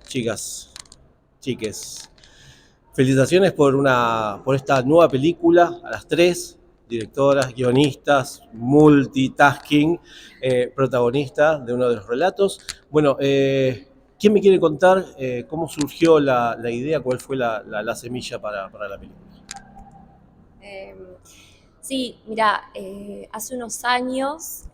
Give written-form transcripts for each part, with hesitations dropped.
chicas, chiques. Felicitaciones por esta nueva película, a las tres, directoras, guionistas, multitasking, protagonistas de uno de los relatos. Bueno, ¿quién me quiere contar cómo surgió la idea, cuál fue la semilla para la película? Eh, sí, mira, hace unos años,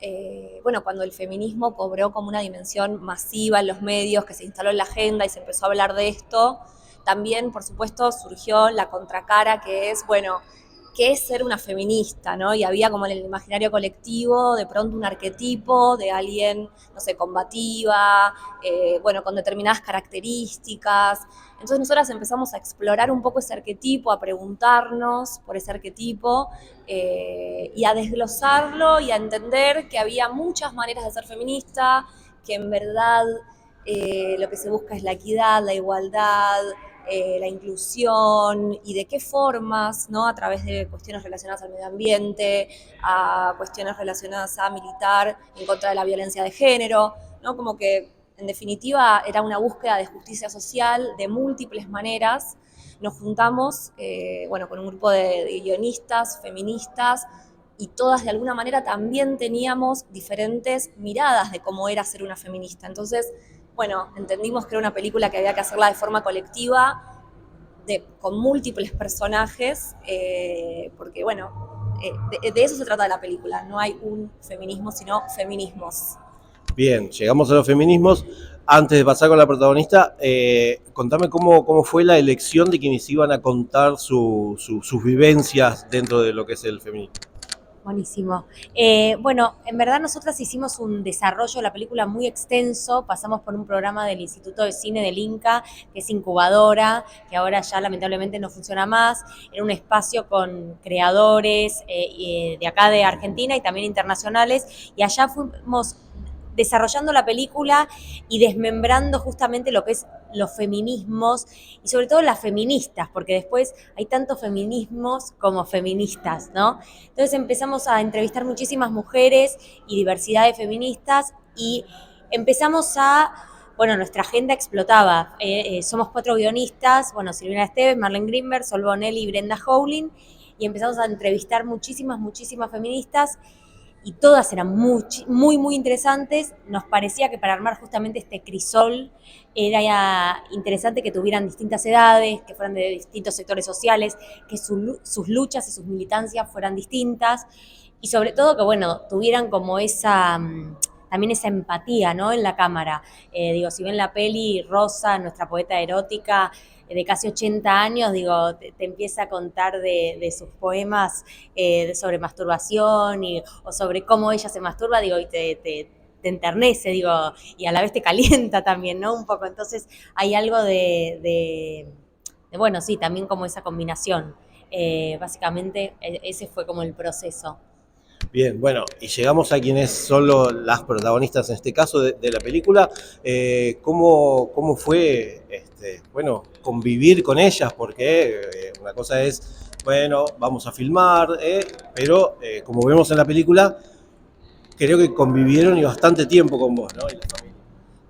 bueno, cuando el feminismo cobró como una dimensión masiva en los medios, que se instaló en la agenda y se empezó a hablar de esto, también, por supuesto, surgió la contracara que es, bueno, ¿qué es ser una feminista? ¿No? Y había como en el imaginario colectivo de pronto un arquetipo de alguien, no sé, combativa, bueno, con determinadas características. Entonces nosotras empezamos a explorar un poco ese arquetipo, a preguntarnos por ese arquetipo y a desglosarlo y a entender que había muchas maneras de ser feminista, que en verdad lo que se busca es la equidad, la igualdad, la inclusión y de qué formas, ¿no? A través de cuestiones relacionadas al medio ambiente, a cuestiones relacionadas a militar en contra de la violencia de género, ¿no? Como que en definitiva era una búsqueda de justicia social de múltiples maneras. Nos juntamos, bueno, con un grupo de guionistas, feministas, y todas de alguna manera también teníamos diferentes miradas de cómo era ser una feminista. Entonces, bueno, entendimos que era una película que había que hacerla de forma colectiva, con múltiples personajes, porque bueno, de eso se trata la película, no hay un feminismo, sino feminismos. Bien, llegamos a los feminismos. Antes de pasar con la protagonista, contame cómo fue la elección de quienes iban a contar sus vivencias dentro de lo que es el feminismo. Buenísimo. Bueno, en verdad nosotras hicimos un desarrollo de la película muy extenso, pasamos por un programa del Instituto de Cine del Inca, que es incubadora, que ahora ya lamentablemente no funciona más, era un espacio con creadores de acá de Argentina y también internacionales, y allá fuimos desarrollando la película y desmembrando justamente lo que es los feminismos y sobre todo las feministas, porque después hay tantos feminismos como feministas, ¿no? Entonces empezamos a entrevistar muchísimas mujeres y diversidad de feministas y empezamos bueno, nuestra agenda explotaba. Somos 4 guionistas, bueno, Silvina Esteves, Marlene Greenberg, Sol Bonelli y Brenda Howlin, y empezamos a entrevistar muchísimas feministas y todas eran muy interesantes. Nos parecía que para armar justamente este crisol era interesante que tuvieran distintas edades, que fueran de distintos sectores sociales, que sus luchas y sus militancias fueran distintas y sobre todo que, bueno, tuvieran como también esa empatía, ¿no? En la cámara. Digo, si ven la peli, Rosa, nuestra poeta erótica, de casi 80 años, digo, te empieza a contar de sus poemas sobre masturbación o sobre cómo ella se masturba, digo, y te enternece, digo, y a la vez te calienta también, ¿no? Un poco. Entonces hay algo bueno, sí, también como esa combinación. Básicamente ese fue como el proceso. Bien, bueno, y llegamos a quienes son las protagonistas en este caso de la película. ¿Cómo fue, bueno, convivir con ellas? Porque una cosa es, bueno, vamos a filmar, pero como vemos en la película, creo que convivieron y bastante tiempo con vos, ¿no? Y la familia.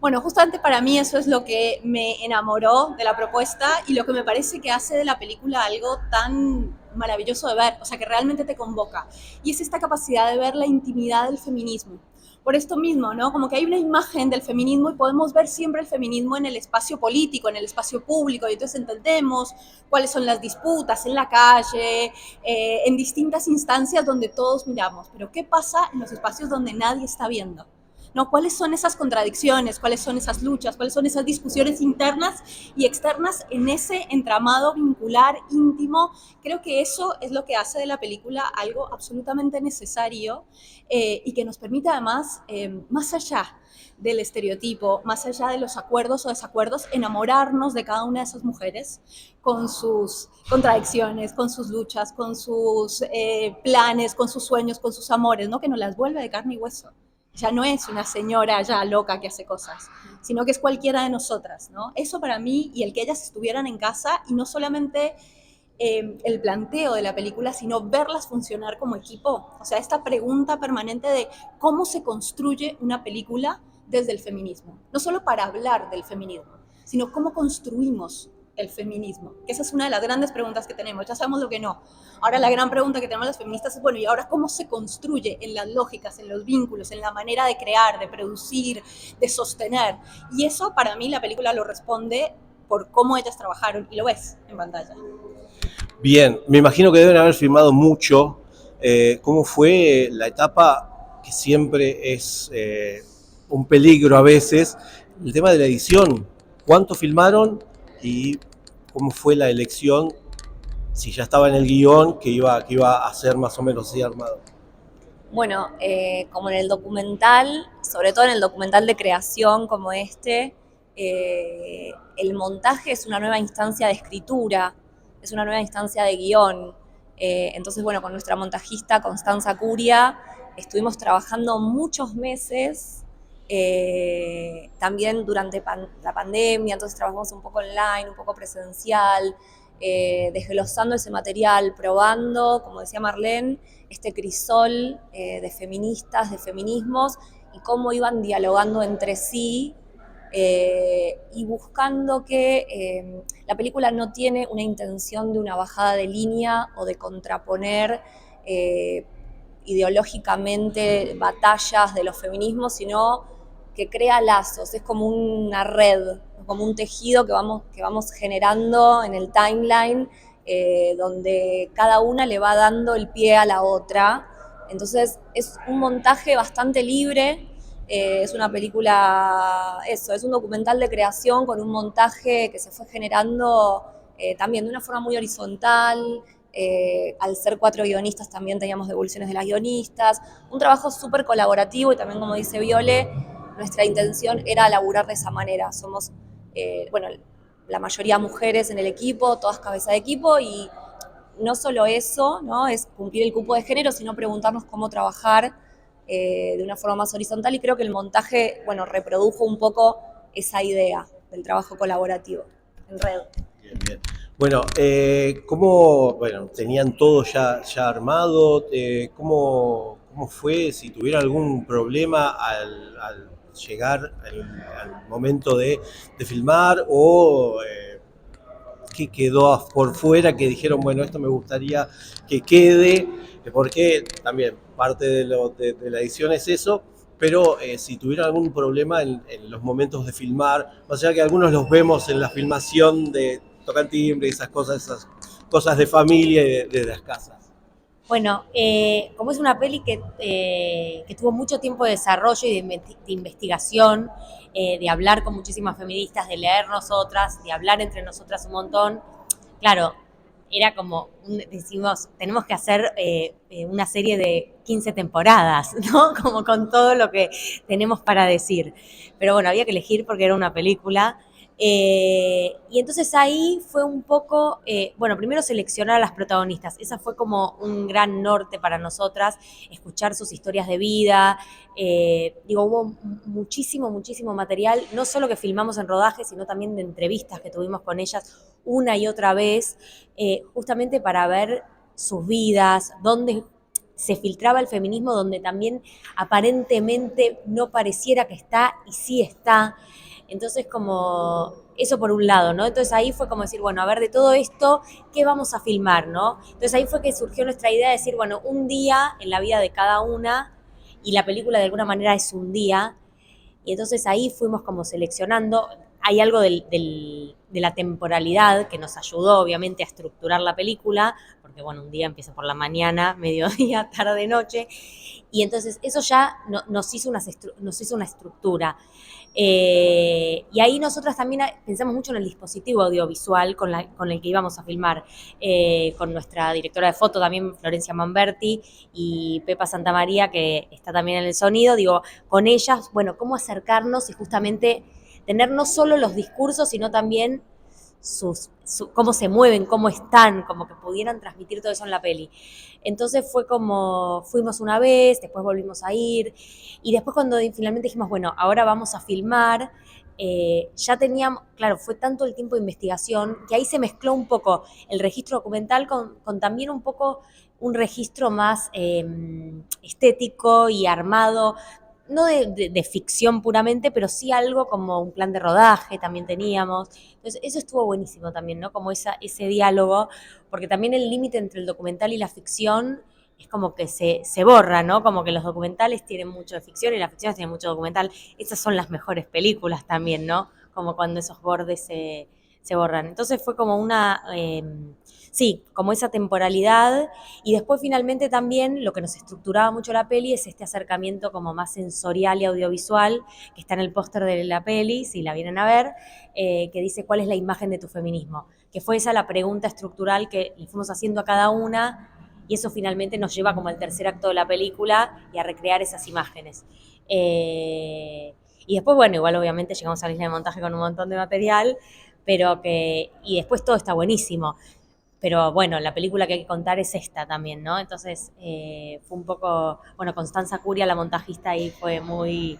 Bueno, justamente para mí eso es lo que me enamoró de la propuesta y lo que me parece que hace de la película algo tan maravilloso de ver, o sea, que realmente te convoca. Y es esta capacidad de ver la intimidad del feminismo. Por esto mismo, ¿no? Como que hay una imagen del feminismo y podemos ver siempre el feminismo en el espacio político, en el espacio público, y entonces entendemos cuáles son las disputas en la calle, en distintas instancias donde todos miramos. Pero ¿qué pasa en los espacios donde nadie está viendo? ¿No? ¿Cuáles son esas contradicciones? ¿Cuáles son esas luchas? ¿Cuáles son esas discusiones internas y externas en ese entramado vincular íntimo? Creo que eso es lo que hace de la película algo absolutamente necesario y que nos permite además, más allá del estereotipo, más allá de los acuerdos o desacuerdos, enamorarnos de cada una de esas mujeres con sus contradicciones, con sus luchas, con sus planes, con sus sueños, con sus amores, ¿no? Que nos las vuelve de carne y hueso. Ya no es una señora ya loca que hace cosas, sino que es cualquiera de nosotras, ¿no? Eso para mí y el que ellas estuvieran en casa y no solamente el planteo de la película, sino verlas funcionar como equipo. O sea, esta pregunta permanente de cómo se construye una película desde el feminismo. No solo para hablar del feminismo, sino cómo construimos el feminismo, que esa es una de las grandes preguntas que tenemos. Ya sabemos lo que no. Ahora la gran pregunta que tenemos las feministas es, bueno, ¿y ahora cómo se construye en las lógicas, en los vínculos, en la manera de crear, de producir, de sostener? Y eso para mí la película lo responde por cómo ellas trabajaron, y lo ves en pantalla. Bien, me imagino que deben haber filmado mucho. ¿Cómo fue la etapa que siempre es un peligro a veces? El tema de la edición. ¿Cuánto filmaron y cómo fue la elección? Si ya estaba en el guión que iba a ser más o menos así armado. Bueno, como en el documental, sobre todo en el documental de creación como este, el montaje es una nueva instancia de escritura, es una nueva instancia de guión. Entonces, bueno, con nuestra montajista Constanza Curia estuvimos trabajando muchos meses, también durante la pandemia, entonces trabajamos un poco online, un poco presencial, desglosando ese material, probando, como decía Marlene, este crisol de feministas, de feminismos, y cómo iban dialogando entre sí, y buscando que la película no tiene una intención de una bajada de línea o de contraponer ideológicamente batallas de los feminismos, sino que crea lazos, es como una red, como un tejido que vamos generando en el timeline, donde cada una le va dando el pie a la otra. Entonces es un montaje bastante libre, es una película, es un documental de creación con un montaje que se fue generando también de una forma muy horizontal. Al ser 4 guionistas también teníamos devoluciones de las guionistas, un trabajo súper colaborativo, y también, como dice Viole, nuestra intención era laburar de esa manera. Somos, bueno, la mayoría mujeres en el equipo, todas cabeza de equipo, y no solo eso, ¿no? Es cumplir el cupo de género, sino preguntarnos cómo trabajar de una forma más horizontal, y creo que el montaje, bueno, reprodujo un poco esa idea del trabajo colaborativo en red. Bien, bien. Bueno, bueno, tenían todo ya armado? ¿Cómo fue? Si tuvieron algún problema al llegar al momento de filmar, o qué quedó por fuera que dijeron, bueno, esto me gustaría que quede, porque también parte de la edición es eso, pero si tuvieron algún problema en los momentos de filmar, o sea que algunos los vemos en la filmación de tocan timbre, esas cosas de familia y de las casas. Bueno, como es una peli que tuvo mucho tiempo de desarrollo y de investigación, de hablar con muchísimas feministas, de leer nosotras, de hablar entre nosotras un montón, claro, era como, decimos, tenemos que hacer una serie de 15 temporadas, ¿no? Como con todo lo que tenemos para decir. Pero bueno, había que elegir porque era una película. Y entonces ahí fue un poco, bueno, primero seleccionar a las protagonistas. Esa fue como un gran norte para nosotras, escuchar sus historias de vida. Hubo muchísimo material, no solo que filmamos en rodaje, sino también de entrevistas que tuvimos con ellas una y otra vez, justamente para ver sus vidas, dónde se filtraba el feminismo, donde también aparentemente no pareciera que está y sí está. Entonces, como eso por un lado, ¿no? Entonces ahí fue como decir, bueno, a ver, de todo esto, ¿qué vamos a filmar, no? Entonces ahí fue que surgió nuestra idea de decir, bueno, un día en la vida de cada una, y la película de alguna manera es un día, y entonces ahí fuimos como seleccionando. Hay algo de la temporalidad que nos ayudó, obviamente, a estructurar la película, porque, bueno, un día empieza por la mañana, mediodía, tarde, noche, y entonces eso ya nos hizo una estructura. Y ahí nosotras también pensamos mucho en el dispositivo audiovisual con el que íbamos a filmar, con nuestra directora de foto también, Florencia Manberti, y Pepa Santamaría, que está también en el sonido. Digo, con ellas, bueno, cómo acercarnos y justamente tener no solo los discursos, sino también cómo se mueven, cómo están, como que pudieran transmitir todo eso en la peli. Entonces fue como, fuimos una vez, después volvimos a ir, y después cuando finalmente dijimos, bueno, ahora vamos a filmar, ya teníamos, claro, fue tanto el tiempo de investigación, que ahí se mezcló un poco el registro documental con también un poco un registro más estético y armado, no de ficción puramente, pero sí algo como un plan de rodaje también teníamos. Entonces, eso estuvo buenísimo también, ¿no? Como ese diálogo, porque también el límite entre el documental y la ficción es como que se borra, ¿no? Como que los documentales tienen mucho de ficción y las ficciones tienen mucho documental. Esas son las mejores películas también, ¿no? Como cuando esos bordes se borran. Entonces fue como sí, como esa temporalidad. Y después finalmente también lo que nos estructuraba mucho la peli es este acercamiento como más sensorial y audiovisual, que está en el póster de la peli, si la vienen a ver, que dice cuál es la imagen de tu feminismo, que fue esa la pregunta estructural que le fuimos haciendo a cada una, y eso finalmente nos lleva como al tercer acto de la película y a recrear esas imágenes. Y después, bueno, igual obviamente llegamos a la isla de montaje con un montón de material, y después todo está buenísimo. Pero bueno, la película que hay que contar es esta también, ¿no? Entonces fue un poco, bueno, Constanza Curia, la montajista ahí, fue muy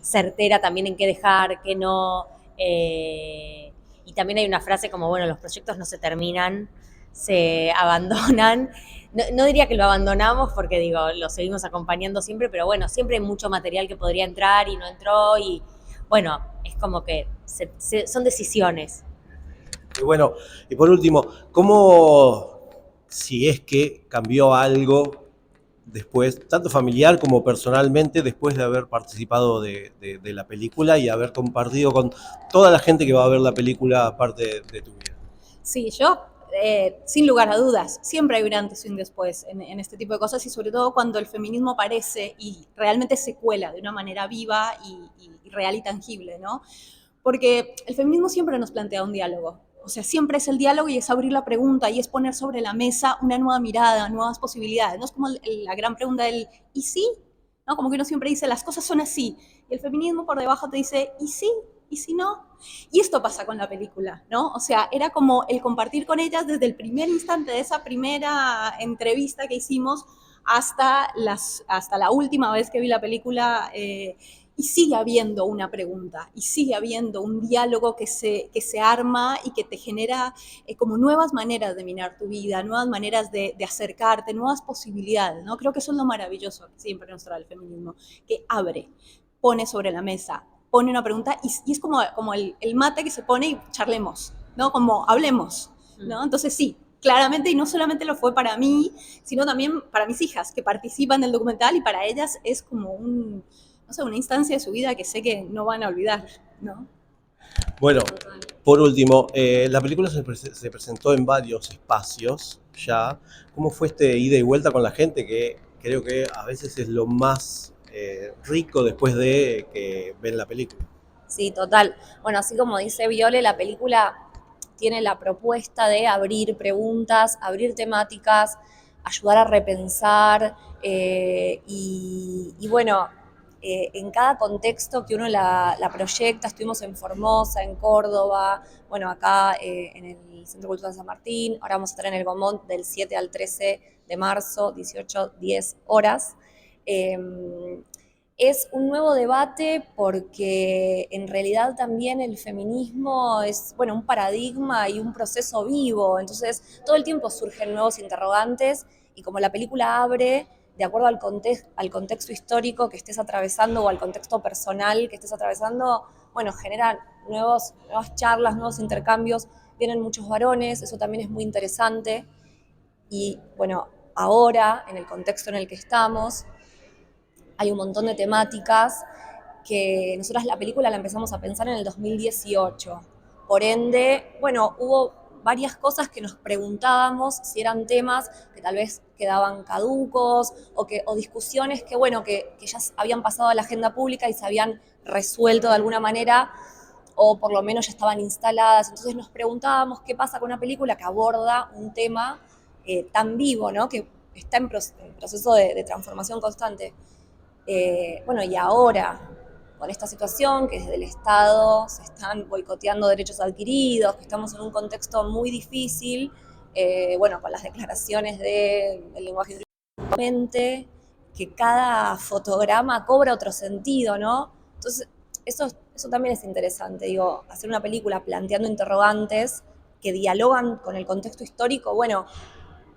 certera también en qué dejar, qué no. Y también hay una frase como, bueno, los proyectos no se terminan, se abandonan. No, no diría que lo abandonamos porque digo, lo seguimos acompañando siempre, pero bueno, siempre hay mucho material que podría entrar y no entró y bueno, es como que son decisiones. Y bueno, y por último, ¿cómo, si es que cambió algo después, tanto familiar como personalmente, después de haber participado de la película y haber compartido con toda la gente que va a ver la película aparte de tu vida? Sí, yo, sin lugar a dudas, siempre hay un antes y un después en este tipo de cosas y sobre todo cuando el feminismo aparece y realmente se cuela de una manera viva y real y tangible, ¿no? Porque el feminismo siempre nos plantea un diálogo. O sea, siempre es el diálogo y es abrir la pregunta y es poner sobre la mesa una nueva mirada, nuevas posibilidades. No es como la gran pregunta del ¿y sí? ¿No? Como que uno siempre dice, las cosas son así. Y el feminismo por debajo te dice, ¿y sí? ¿Y si no? Y esto pasa con la película, ¿no? O sea, era como el compartir con ellas desde el primer instante de esa primera entrevista que hicimos hasta la última vez que vi la película. Y sigue habiendo una pregunta, y sigue habiendo un diálogo que se arma y que te genera como nuevas maneras de mirar tu vida, nuevas maneras de acercarte, nuevas posibilidades, ¿no? Creo que eso es lo maravilloso que siempre nos trae el feminismo, que abre, pone sobre la mesa, pone una pregunta y es como el mate que se pone y charlemos, ¿no? Como hablemos, ¿no? Entonces sí, claramente, y no solamente lo fue para mí, sino también para mis hijas que participan del documental y para ellas es como no sé, una instancia de su vida que sé que no van a olvidar, ¿no? Bueno, por último, la película se presentó en varios espacios ya. ¿Cómo fue este ida y vuelta con la gente? Que creo que a veces es lo más rico después de que ven la película. Sí, total. Bueno, así como dice Viole, la película tiene la propuesta de abrir preguntas, abrir temáticas, ayudar a repensar y bueno, en cada contexto que uno la proyecta, estuvimos en Formosa, en Córdoba, bueno, acá en el Centro Cultural San Martín, ahora vamos a estar en el Gomont del 7 al 13 de marzo, 18-10 horas. Es un nuevo debate porque en realidad también el feminismo es, bueno, un paradigma y un proceso vivo, entonces todo el tiempo surgen nuevos interrogantes y como la película abre, de acuerdo al contexto histórico que estés atravesando o al contexto personal que estés atravesando, bueno, generan nuevas charlas, nuevos intercambios, vienen muchos varones, eso también es muy interesante y bueno, ahora, en el contexto en el que estamos, hay un montón de temáticas que nosotras la película la empezamos a pensar en el 2018. Por ende, bueno, hubo varias cosas que nos preguntábamos si eran temas que tal vez quedaban caducos o discusiones que, bueno, que ya habían pasado a la agenda pública y se habían resuelto de alguna manera o por lo menos ya estaban instaladas. Entonces nos preguntábamos qué pasa con una película que aborda un tema tan vivo, ¿no? Que está en proceso de transformación constante. Bueno, y ahora, con esta situación, que desde el Estado se están boicoteando derechos adquiridos, que estamos en un contexto muy difícil, bueno, con las declaraciones del lenguaje incluyente, que cada fotograma cobra otro sentido, ¿no? Entonces, eso también es interesante, digo, hacer una película planteando interrogantes que dialogan con el contexto histórico, bueno,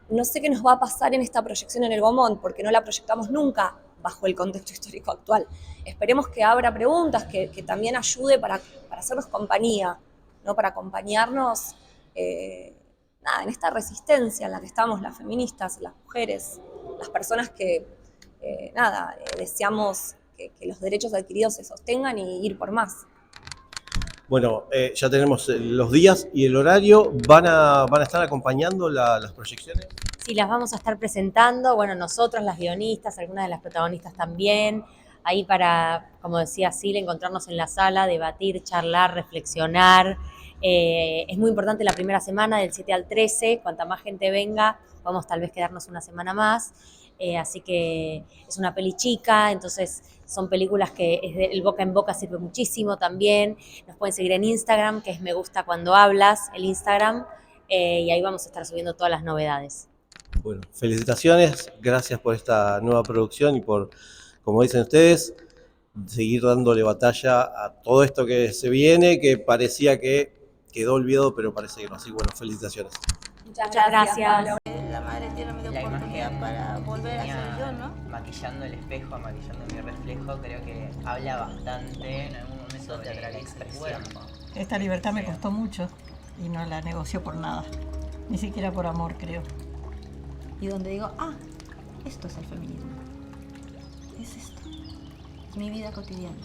no sé qué nos va a pasar en esta proyección en el Gomont, porque no la proyectamos nunca bajo el contexto histórico actual. Esperemos que abra preguntas, que también ayude para hacernos compañía, ¿no? Para acompañarnos en esta resistencia en la que estamos las feministas, las mujeres, las personas que deseamos que los derechos adquiridos se sostengan y ir por más. Bueno, ya tenemos los días y el horario. ¿Van a estar acompañando las proyecciones? Sí, las vamos a estar presentando, bueno, nosotros, las guionistas, algunas de las protagonistas también, ahí para, como decía Sil, encontrarnos en la sala, debatir, charlar, reflexionar. Es muy importante la primera semana, del 7 al 13, cuanta más gente venga, vamos tal vez quedarnos una semana más. Así que es una peli chica, entonces son películas que el boca en boca sirve muchísimo también. Nos pueden seguir en Instagram, que es Me Gusta Cuando Hablas, el Instagram, y ahí vamos a estar subiendo todas las novedades. Bueno, felicitaciones, gracias por esta nueva producción y por, como dicen ustedes, seguir dándole batalla a todo esto que se viene, que parecía que quedó olvidado, pero parece que no. Así que bueno, felicitaciones. Muchas gracias. La madre tiene medio La oportunidad imagen para volver a ser yo, ¿no? maquillando el espejo, maquillando mi reflejo, creo que habla bastante en algún momento sobre la expresión. Esta libertad me costó mucho y no la negocio por nada, ni siquiera por amor, creo. Y donde digo, esto es el feminismo, es esto, es mi vida cotidiana.